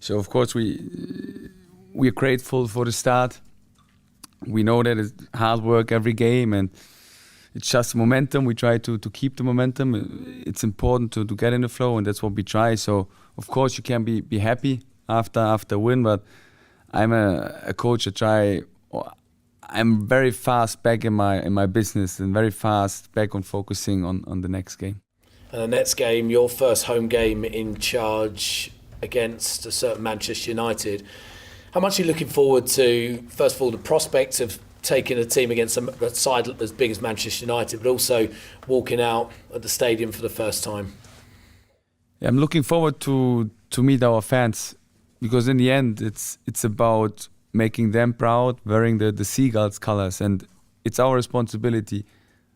So of course we're grateful for the start. We know that it's hard work every game, and it's just momentum. We try to keep the momentum. It's important to get in the flow, and that's what we try. So of course you can be happy after a win, but I'm a coach that I'm very fast back in my business and very fast back on focusing on the next game. And the next game, your first home game in charge against a certain Manchester United. How much are you looking forward to, first of all, the prospect of taking a team against a side as big as Manchester United, but also walking out at the stadium for the first time? Yeah, I'm looking forward to meet our fans, because in the end it's about making them proud, wearing the Seagulls colours, and it's our responsibility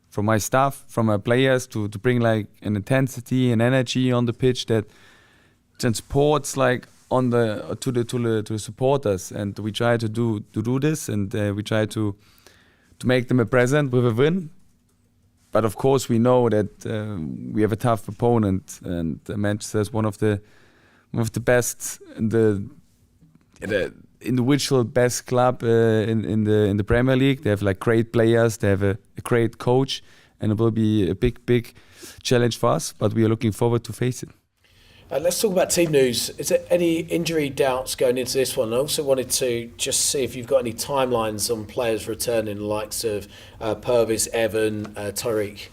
from my staff, from my players to bring like an intensity and energy on the pitch that transports like to the supporters, and we try to do this, and we try to make them a present with a win. But of course we know that we have a tough opponent, and Manchester is one of the best, the individual best club in the Premier League. They have like great players, they have a great coach, and it will be a big challenge for us, but we are looking forward to face it. Let's talk about team news. Is there any injury doubts going into this one? I also wanted to just see if you've got any timelines on players returning, the likes of Purvis, Evan, Tariq.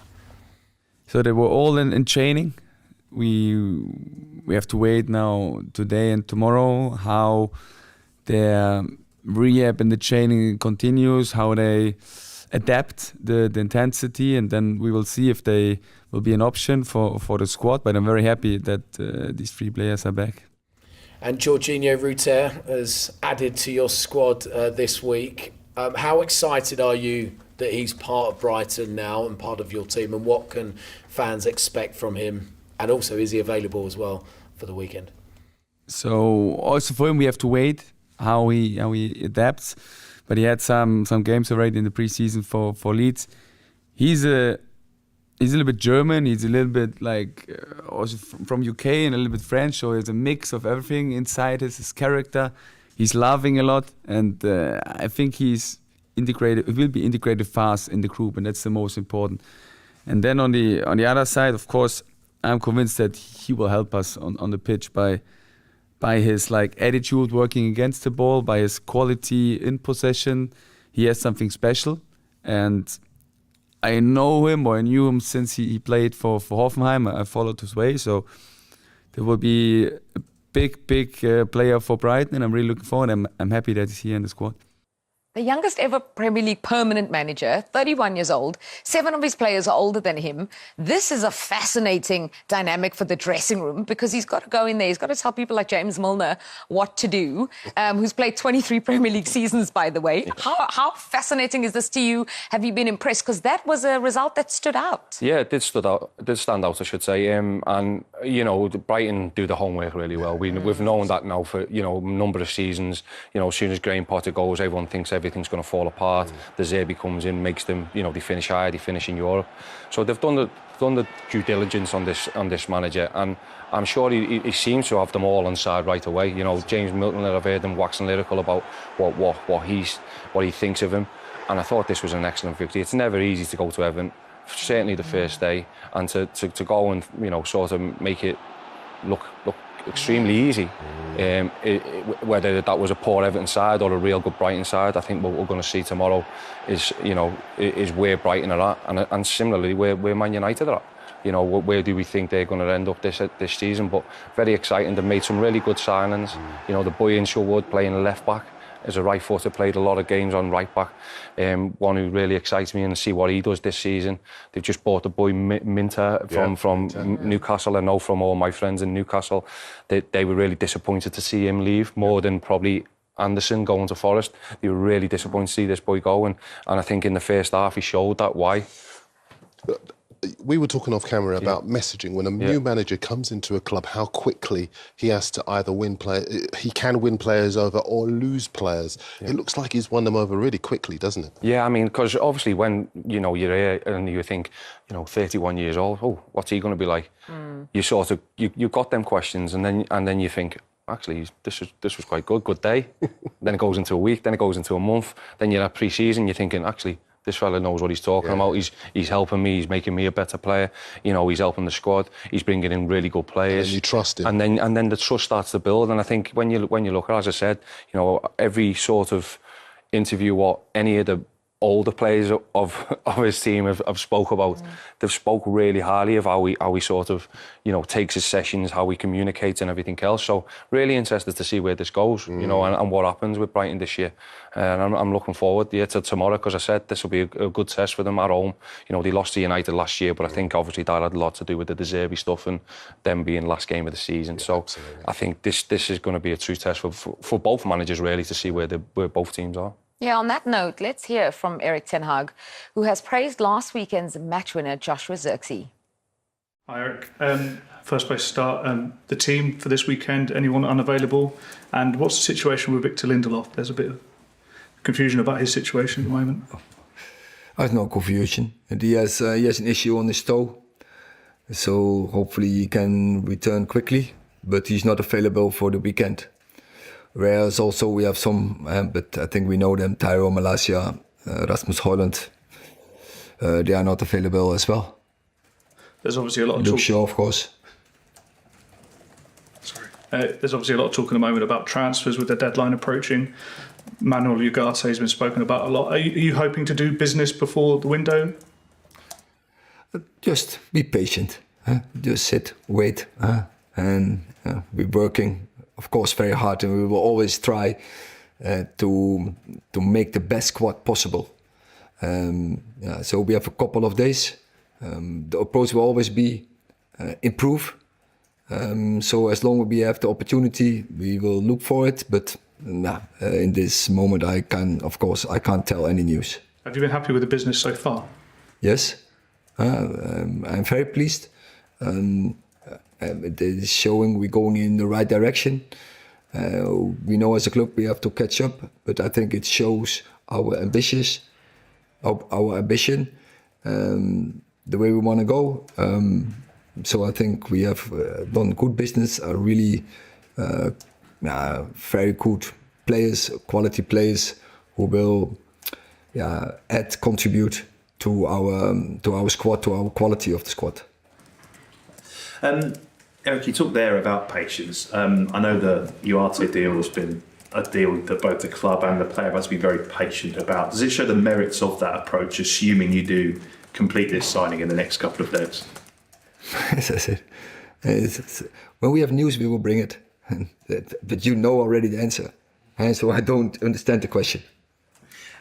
So they were all in training. We have to wait now today and tomorrow how their rehab and the training continues, how they adapt the intensity, and then we will see if they will be an option for the squad. But I'm very happy that these three players are back. And Jorginho Ruter has added to your squad this week. How excited are you that he's part of Brighton now and part of your team, and what can fans expect from him? And also, is he available as well for the weekend? So also for him we have to wait how he adapts. But he had some games already in the preseason for Leeds. He's a little bit German. He's a little bit like also from UK and a little bit French. So there's a mix of everything inside his character. He's laughing a lot, and I think he's integrated. It will be integrated fast in the group, and that's the most important. And then on the other side, of course, I'm convinced that he will help us on the pitch by his like attitude working against the ball, by his quality in possession. He has something special, and I know him, or I knew him since he played for Hoffenheim. I followed his way, so there will be a big player for Brighton, and I'm really looking forward. I'm happy that he's here in the squad. The youngest ever Premier League permanent manager, 31 years old. 7 of his players are older than him. This is a fascinating dynamic for the dressing room, because he's got to go in there. He's got to tell people like James Milner what to do, who's played 23 Premier League seasons, by the way. How fascinating is this to you? Have you been impressed? Because that was a result that stood out. Yeah, it did stand out, I should say. And, you know, Brighton do the homework really well. We've known that now for, you know, a number of seasons. You know, as soon as Graham Potter goes, everyone thinks everything's going to fall apart. The Zerbi comes in, makes them, you know, they finish higher, they finish in Europe. So they've done the due diligence on this manager, and I'm sure he seems to have them all on side right away. You know, James Milner, I've heard him waxing lyrical about what he thinks of him, and I thought this was an excellent victory. It's never easy to go to Everton, certainly the first day, and to go and, you know, sort of make it look extremely easy. Whether that was a poor Everton side or a real good Brighton side, I think what we're going to see tomorrow is, you know, is where Brighton are at, and similarly where Man United are at. You know, where do we think they're going to end up this season? But very exciting. They've made some really good signings. You know, the boy in Sherwood playing left back as a right footer, played a lot of games on right back. One who really excites me, and see what he does this season. They've just bought the boy Minter from Newcastle. I know from all my friends in Newcastle that they were really disappointed to see him leave, more than probably Anderson going to Forest. They were really disappointed to see this boy go, and I think in the first half he showed that why. We were talking off camera about messaging. When a new manager comes into a club, how quickly he has to either he can win players over or lose players. It looks like he's won them over really quickly, doesn't it? Yeah, I mean, because obviously when, you know, you're here and you think, you know, 31 years old, oh, what's he going to be like? You sort of, you got them questions, and then you think, actually, this was quite good day. Then it goes into a week, then it goes into a month. Then you're at pre-season, you're thinking, actually, this fella knows what he's talking about. He's helping me. He's making me a better player. You know, he's helping the squad. He's bringing in really good players. And you trust him. And then the trust starts to build. And I think when you look at, as I said, you know, every sort of interview what any of the older players of his team have spoke about, they've spoke really highly of how he sort of, you know, takes his sessions, how he communicates and everything else. So really interested to see where this goes, you know, and what happens with Brighton this year. And I'm looking forward to tomorrow, because I said this will be a good test for them at home. You know, they lost to United last year, but I think obviously that had a lot to do with the Deserby stuff and them being last game of the season. So absolutely. I think this is going to be a true test for both managers, really, to see where both teams are. Yeah, on that note, let's hear from Erik Ten Hag, who has praised last weekend's match winner, Joshua Zirkzee. Hi, Erik. First place to start, the team for this weekend, anyone unavailable? And what's the situation with Victor Lindelof? There's a bit of confusion about his situation at the moment. There's no confusion. And he has an issue on his toe. So hopefully he can return quickly, but he's not available for the weekend. Whereas also we have some, but I think we know them, Tyro Malasia, Rasmus Højlund, they are not available as well. There's obviously a lot of Luke Shaw, of course. Sorry. There's obviously a lot of talk at the moment about transfers with the deadline approaching. Manuel Ugarte has been spoken about a lot. Are you hoping to do business before the window? Just be patient. Just sit, wait, and we're working, of course, very hard, and we will always try to make the best squad possible. So we have a couple of days. The approach will always be improve. So as long as we have the opportunity, we will look for it. But in this moment, I can't tell any news. Have you been happy with the business so far? Yes, I'm very pleased. It is showing we're going in the right direction. We know as a club we have to catch up, but I think it shows our ambition, the way we want to go. So I think we have done good business, really very good players, quality players who will contribute to our squad, to our quality of the squad. Erik, you talked there about patience. I know the Ugarte deal has been a deal that both the club and the player has to be very patient about. Does it show the merits of that approach, assuming you do complete this signing in the next couple of days? As I said, when we have news, we will bring it. But you know already the answer, and so I don't understand the question.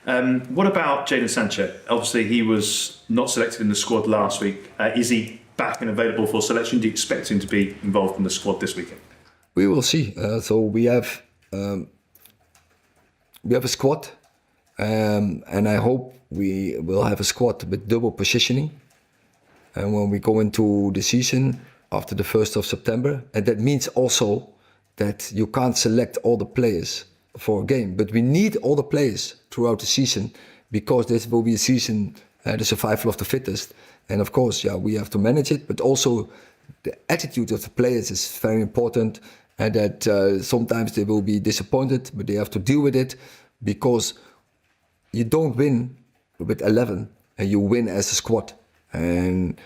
What about Jadon Sancho? Obviously, he was not selected in the squad last week. Is he back and available for selection? Do you expect him to be involved in the squad this weekend? We will see. So we have a squad, and I hope we will have a squad with double positioning. And when we go into the season after the 1st of September, and that means also that you can't select all the players for a game, but we need all the players throughout the season, because this will be a season, the survival of the fittest. And of course, we have to manage it, but also the attitude of the players is very important, and that sometimes they will be disappointed, but they have to deal with it, because you don't win with 11 and you win as a squad. And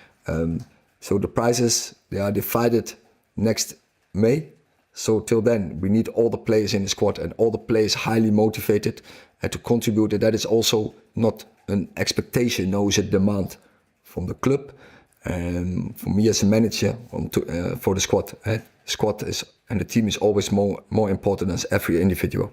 so the prizes, they are divided next May. So till then, we need all the players in the squad and all the players highly motivated and to contribute. And that is also not an expectation, no, it's a demand from the club and for me as a manager for the squad. Squad is, and the team is always more important than every individual.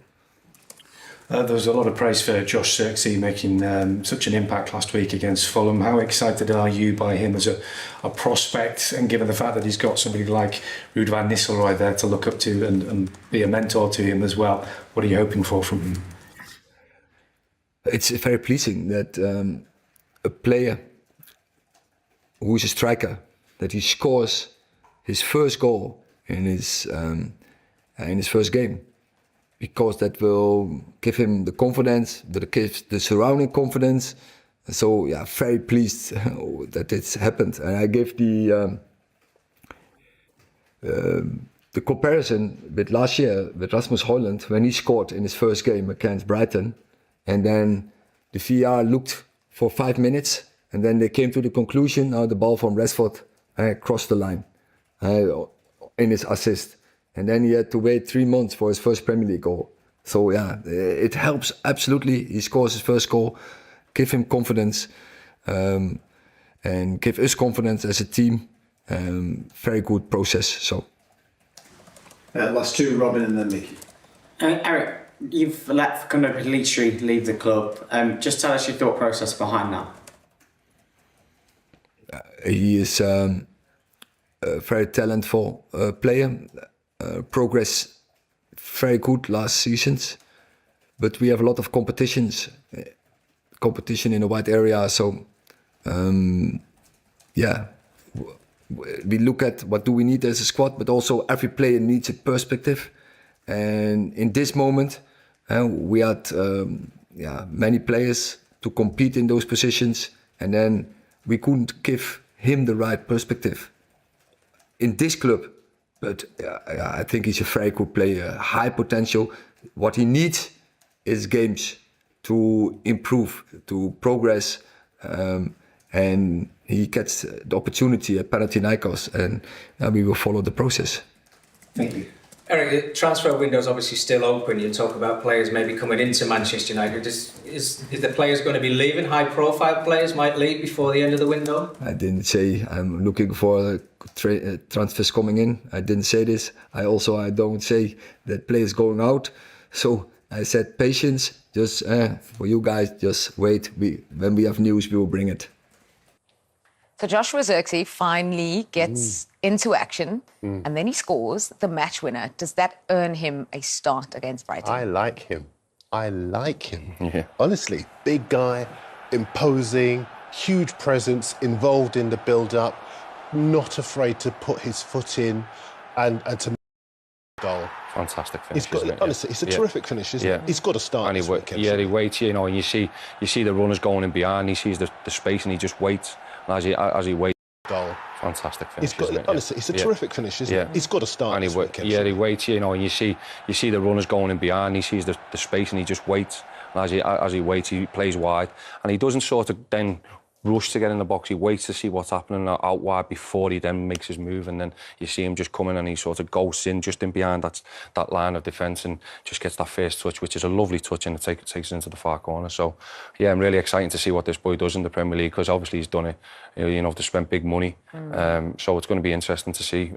There was a lot of praise for Josh Zirkzee making such an impact last week against Fulham. How excited are you by him as a prospect, and given the fact that he's got somebody like Ruud van Nistelrooy there to look up to and be a mentor to him as well? What are you hoping for from him? It's very pleasing that a player who is a striker, that he scores his first goal in his first game. Because that will give him the confidence, that it gives the surrounding confidence. So very pleased that it's happened. And I give the the comparison with last year with Rasmus Højlund when he scored in his first game against Brighton, and then the VAR looked for 5 minutes, and then they came to the conclusion, the ball from Rashford crossed the line in his assist. And then he had to wait 3 months for his first Premier League goal. So yeah, it helps absolutely. He scores his first goal, give him confidence, and give us confidence as a team. Very good process. So last two, Robin and then me. Erik, you've let kind of Leitri leave the club. Just tell us your thought process behind that. He is a very talented player. Progress very good last seasons, but we have a lot of competition in a wide area. So we look at what do we need as a squad, but also every player needs a perspective. And in this moment, we had many players to compete in those positions, and then we couldn't give him the right perspective in this club. But I think he's a very good player, high potential. What he needs is games to improve, to progress, and he gets the opportunity at Panathinaikos, and we will follow the process. Thank you. Erik, the transfer window is obviously still open. You talk about players maybe coming into Manchester United. Is the players going to be leaving? High-profile players might leave before the end of the window? I didn't say I'm looking for transfers coming in. I didn't say this. I don't say that players going out. So I said patience. Just for you guys, just wait. When we have news, we will bring it. So Joshua Zirkzee finally gets into action and then he scores the match winner. Does that earn him a start against Brighton? I like him. Yeah. Honestly, big guy, imposing, huge presence, involved in the build-up, not afraid to put his foot in and to make a goal. Fantastic finish. Honestly, it's a terrific finish, isn't it? He's got to start. And he waits, you know, and you see the runners going in behind. He sees the space and he just waits. And as he waits, goal. Fantastic finish. Honestly, it's a terrific finish, isn't it? He's got to start. And he waits, you know, and you see the runners going in behind. He sees the space and he just waits. And as he waits, he plays wide, and he doesn't sort of then rush to get in the box. He waits to see what's happening out wide before he then makes his move, and then you see him just coming and he sort of ghosts in just in behind that line of defence and just gets that first touch, which is a lovely touch, and it takes it into the far corner. So yeah, I'm really excited to see what this boy does in the Premier League, because obviously he's done it, you know, to spend big money. So it's going to be interesting to see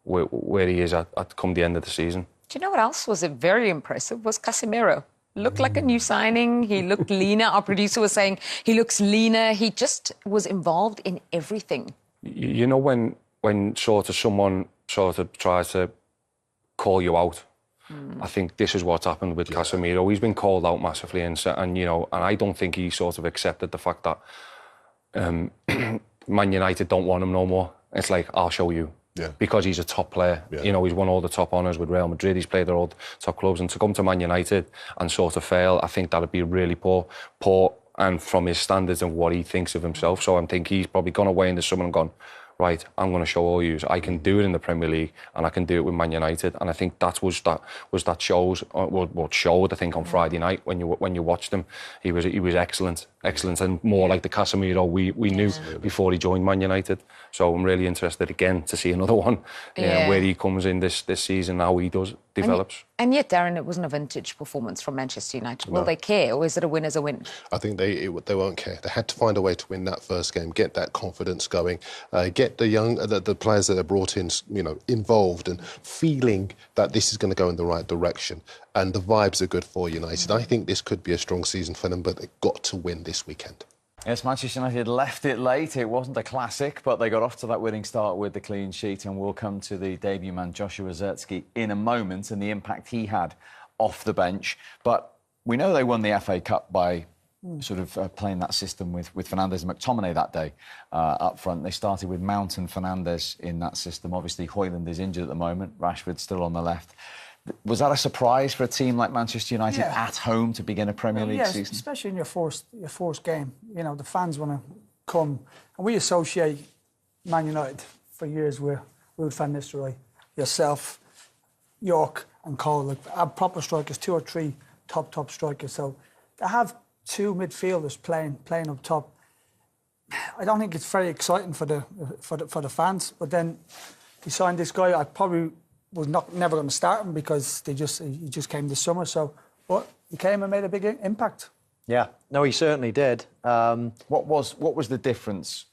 where he is at come the end of the season. Do you know what else was very impressive? Was Casemiro. Looked like a new signing. He looked leaner. Our producer was saying he looks leaner. He just was involved in everything. You know, when sort of someone sort of tries to call you out, I think this is what's happened with Casemiro. He's been called out massively, and you know, and I don't think he sort of accepted the fact that Man United don't want him no more. It's like, I'll show you. Yeah. Because he's a top player. Yeah. You know, he's won all the top honours with Real Madrid, he's played at all the top clubs, and to come to Man United and sort of fail, I think that'd be really poor, and from his standards and what he thinks of himself. So I think he's probably gone away into summer and gone, right, I'm going to show all you. I can do it in the Premier League, and I can do it with Man United. And I think that showed, I think, on Friday night when you watched him. He was excellent, and more like the Casemiro we knew before he joined Man United. So I'm really interested again to see another one, where he comes in this season, how he develops. And yet, Darren, it wasn't a vintage performance from Manchester United. Will they care, or is it a win as a win? I think they won't care. They had to find a way to win that first game, get that confidence going, get the players that are brought in, you know, involved and feeling that this is going to go in the right direction. And the vibes are good for United. I think this could be a strong season for them, but they've got to win this weekend. Yes, Manchester United left it late. It wasn't a classic, but they got off to that winning start with the clean sheet, and we'll come to the debut man, Joshua Zirkzee, in a moment and the impact he had off the bench. But we know they won the FA Cup by sort of playing that system with Fernandes and McTominay that day up front. They started with Mount and Fernandes in that system. Obviously, Højlund is injured at the moment. Rashford's still on the left. Was that a surprise for a team like Manchester United at home to begin a Premier League season? Especially in your first game. You know, the fans want to come. And we associate Man United for years with Van Nistelrooy. yourself, York and Cole, like are proper strikers, 2 or 3 top strikers. So to have 2 midfielders playing up top, I don't think it's very exciting for the fans. But then he signed this guy. I probably was never going to start him because he just came this summer. So, but he came and made a big impact. Yeah, no, he certainly did. What was the difference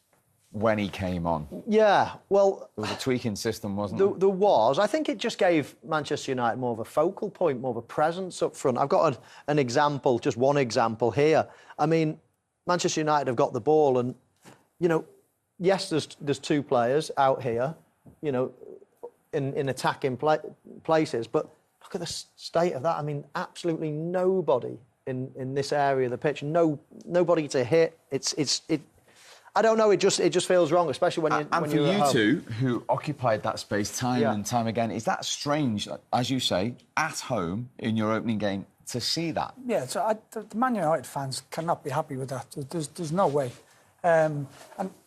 when he came on? Yeah, well, there was a tweaking system, wasn't there? There was. I think it just gave Manchester United more of a focal point, more of a presence up front. I've got an example, just one example here. I mean, Manchester United have got the ball, and yes, there's 2 players out here, in attacking places, but look at the state of that. I mean, absolutely nobody in this area of the pitch. Nobody to hit. I don't know. It just feels wrong, especially when you're at home. For you 2 who occupied that space time and time again, is that strange? As you say, at home in your opening game to see that. Yeah. So the Man United fans cannot be happy with that. There's no way. And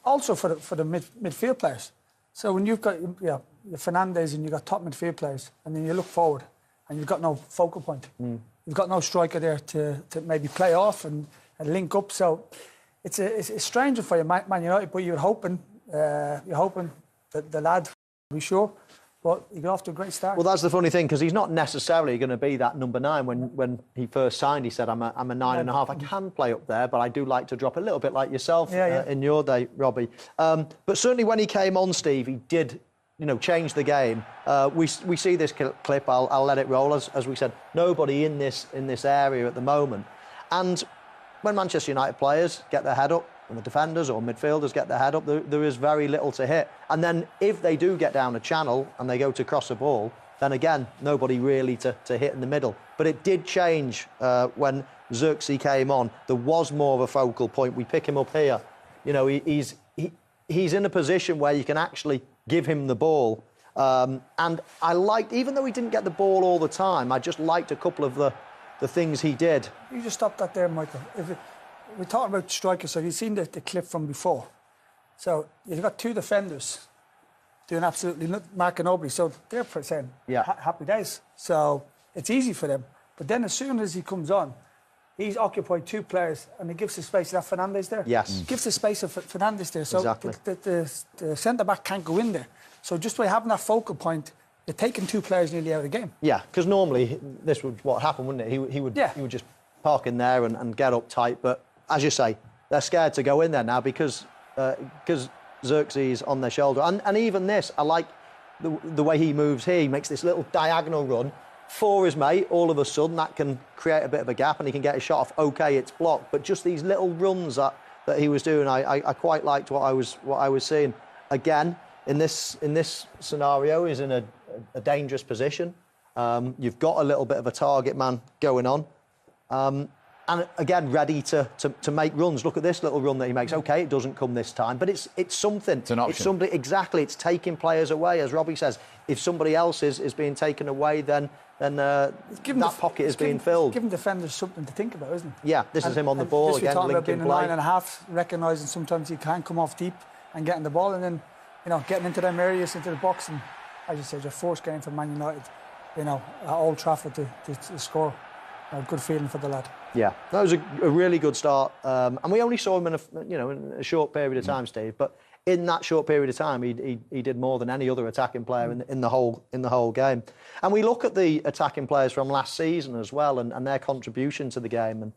also for the midfield players. So when you've got your Fernandes and you've got top midfield players, and then you look forward and you've got no focal point. You've got no striker there to maybe play off and link up. So it's stranger for you, Man United, but you're hoping that the lad will be sure. But he got off to a great start. Well, that's the funny thing, because he's not necessarily going to be that number 9. When he first signed, he said, I'm a 9.5. I can play up there, but I do like to drop a little bit like yourself in your day, Robbie. But certainly when he came on, Steve, he did change the game. We see this clip. I'll let it roll. As we said, nobody in this area at the moment. And when Manchester United players get their head up, and the defenders or midfielders get their head up, there is very little to hit. And then if they do get down a channel and they go to cross a ball, then again, nobody really to hit in the middle. But it did change when Xerxes came on. There was more of a focal point. We pick him up here. He's in a position where you can actually give him the ball. And I liked, even though he didn't get the ball all the time, I just liked a couple of the things he did. You just stop that there, Michael. We're talking about strikers, so you've seen the clip from before. So you've got 2 defenders doing absolutely marking nobody. So they're saying, happy days. So it's easy for them. But then as soon as he comes on, he's occupied 2 players and he gives the space to that Fernandes there. Yes. Gives the space to Fernandes there. So exactly. the centre-back can't go in there. So just by having that focal point, you're taking 2 players nearly out of the game. Yeah, because normally this would what happened, wouldn't it? He would just park in there and get up tight. But as you say, they're scared to go in there now because Xerxes on their shoulder. And even this, I like the way he moves here. He makes this little diagonal run for his mate. All of a sudden, that can create a bit of a gap and he can get a shot off. OK, it's blocked. But just these little runs that he was doing, I quite liked what I was seeing. Again, in this scenario, he's in a dangerous position. You've got a little bit of a target man going on. And again, ready to make runs. Look at this little run that he makes. OK, it doesn't come this time, but it's something. It's an option. It's somebody, exactly. It's taking players away. As Robbie says, if somebody else is being taken away, then that pocket is being filled. Giving defenders something to think about, isn't it? Yeah, this is him on the ball again, linking linking about being play. a 9.5, recognising sometimes he can come off deep and getting the ball, and then getting into them areas, into the box, and as you said, your first game for Man United, at Old Trafford to score. A good feeling for the lad. Yeah, that was a really good start, and we only saw him in a short period of time, Steve. But in that short period of time, he did more than any other attacking player in the whole game. And we look at the attacking players from last season as well, and their contribution to the game. And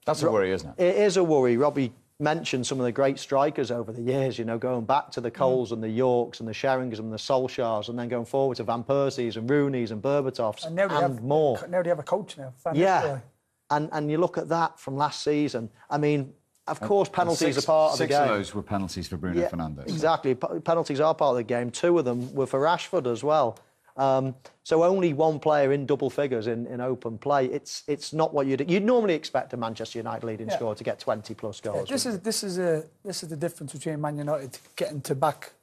that's a worry, isn't it? It is a worry. Robbie mentioned some of the great strikers over the years. Going back to the Coles and the Yorks and the Sheringers and the Solskjaers, and then going forward to Van Persies and Rooney's and Berbatovs and more. Now they have a coach now. Yeah, and you look at that from last season. I mean, of course, penalties are part of the game. 6 of those were penalties for Bruno Fernandes. Exactly, penalties are part of the game. 2 of them were for Rashford as well. So only 1 player in double figures in open play. It's not what you'd normally expect a Manchester United leading scorer to get 20 plus goals. Yeah, this is the difference between Man United getting back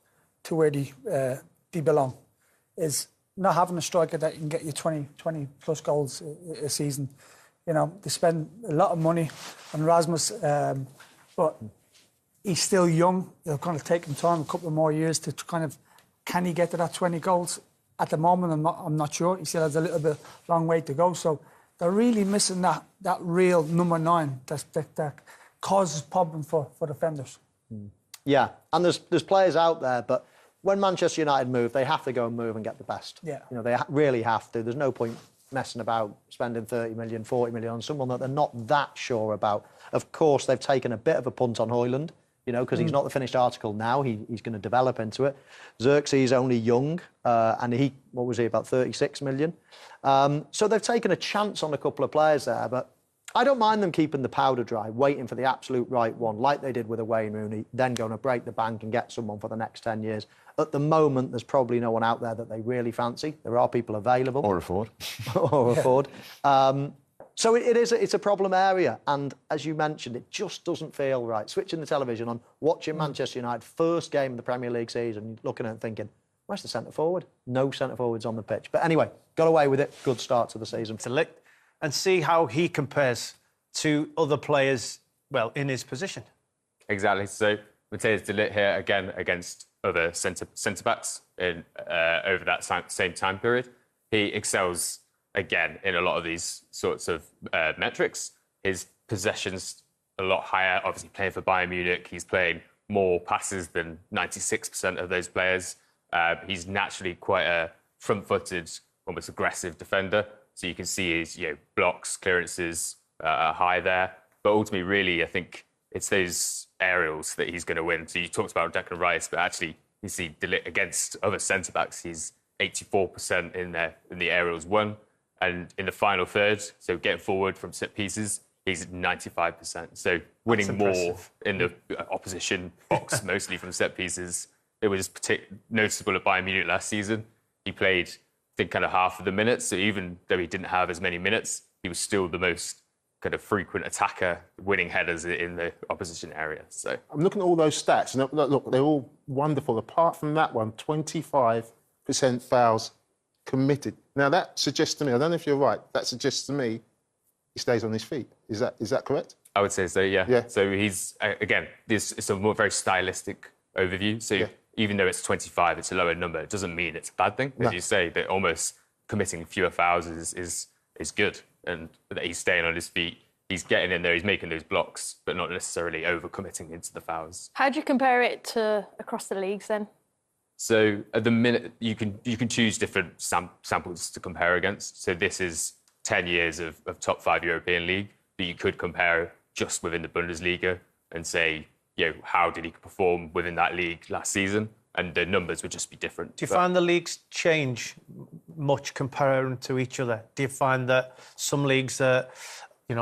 to where they belong, is not having a striker that can get you 20 plus goals a season. They spend a lot of money on Rasmus, but he's still young. It'll kind of take him time, a couple of more years to kind of Can he get to that 20 goals? At the moment, I'm not sure. He still has a little bit long way to go. So they're really missing that real number 9 that causes problem for defenders. Yeah, and there's players out there, but when Manchester United move, they have to go and move and get the best. Yeah. You know, they really have to. There's no point messing about spending 30 million, 40 million on someone that they're not that sure about. Of course, they've taken a bit of a punt on Højlund, you know, because he's not the finished article now. He's going to develop into it. Xerxes only young, and what was he, about 36 million? So they've taken a chance on a couple of players there, but I don't mind them keeping the powder dry, waiting for the absolute right one, like they did with Wayne Rooney, then going to break the bank and get someone for the next 10 years. At the moment, there's probably no one out there that they really fancy. There are people available. Or afford. Or afford. So it's a problem area. And as you mentioned, it just doesn't feel right. Switching the television on, watching Manchester United, first game of the Premier League season, looking at it and thinking, where's the centre-forward? No centre-forwards on the pitch. But anyway, got away with it. Good start to the season. And see how he compares to other players, well, in his position. Exactly. So Matthijs de Ligt here again against other centre-backs in over that same time period. He excels again in a lot of these sorts of metrics. His possession's a lot higher. Obviously playing for Bayern Munich, he's playing more passes than 96% of those players. He's naturally quite a front-footed, almost aggressive defender. So you can see his blocks, clearances are high there. But ultimately, really, I think it's those aerials that he's going to win. So you talked about Declan Rice, but actually you see De Ligt against other centre-backs, he's 84% in the aerials won. And in the final third, so getting forward from set pieces, he's 95%. So winning more in the opposition box, mostly from set pieces. It was noticeable at Bayern Munich last season. He played, I think, kind of half of the minutes. So even though he didn't have as many minutes, he was still the most kind of frequent attacker, winning headers in the opposition area. So I'm looking at all those stats, and look, they're all wonderful. Apart from that one, 25% fouls committed. Now that suggests to me, I don't know if you're right, that suggests to me he stays on his feet. Is that correct? I would say so, yeah. So he's, again, it's a very stylistic overview. So even though it's 25, it's a lower number. It doesn't mean it's a bad thing. As you say, that almost committing fewer fouls is good, and that he's staying on his feet. He's getting in there, he's making those blocks, but not necessarily over-committing into the fouls. How do you compare it to across the leagues then? So at the minute, you can choose different samples to compare against. So this is 10 years of top 5 European league, but you could compare just within the Bundesliga and say, how did he perform within that league last season? And the numbers would just be different. Do you find the leagues change much comparing to each other? Do you find that some leagues are,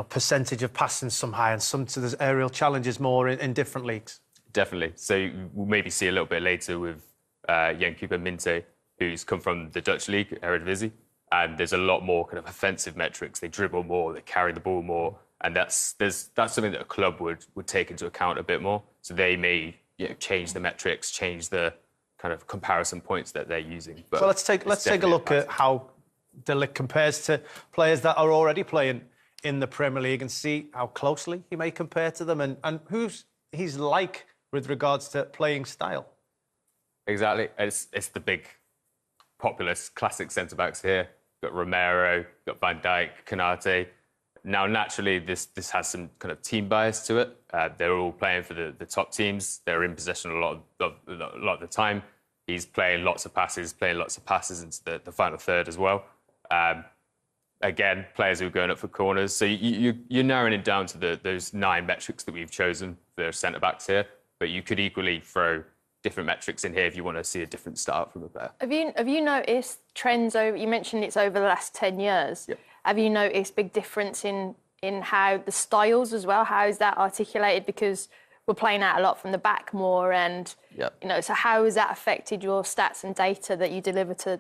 percentage of passing some high and some to there's aerial challenges more in different leagues? Definitely. So we'll maybe see a little bit later with Jan Cooper Minte, who's come from the Dutch league, Eredivisie, and there's a lot more kind of offensive metrics. They dribble more, they carry the ball more, and that's something that a club would take into account a bit more. So they may change the metrics, change the kind of comparison points that they're using. But well, let's take a look at how De Ligt compares to players that are already playing in the Premier League and see how closely he may compare to them and who's he's like with regards to playing style. Exactly. It's the big, popular, classic centre-backs here. Got Romero, got Van Dijk, Konate. Now, naturally, this has some kind of team bias to it. They're all playing for the top teams. They're in possession a lot of the time. He's playing lots of passes into the final third as well. Again, players who are going up for corners. So you're narrowing it down to those 9 metrics that we've chosen for centre-backs here. But you could equally throw different metrics in here if you want to see a different start from a player. Have you noticed trends over? You mentioned it's over the last 10 years. Yep. Have you noticed big difference in how the styles as well? How is that articulated? Because we're playing out a lot from the back more, and so how has that affected your stats and data that you deliver to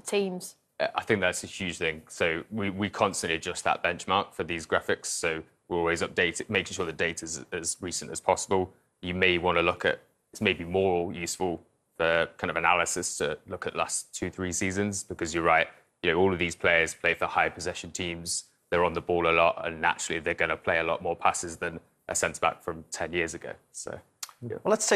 teams? I think that's a huge thing. So we constantly adjust that benchmark for these graphics. So we're always updating, making sure the data is as recent as possible. You may want to look at, it's maybe more useful for kind of analysis to look at last 2-3 seasons, because you're right, all of these players play for high possession teams. They're on the ball a lot, and naturally they're going to play a lot more passes than a centre-back from 10 years ago. So, well, let's take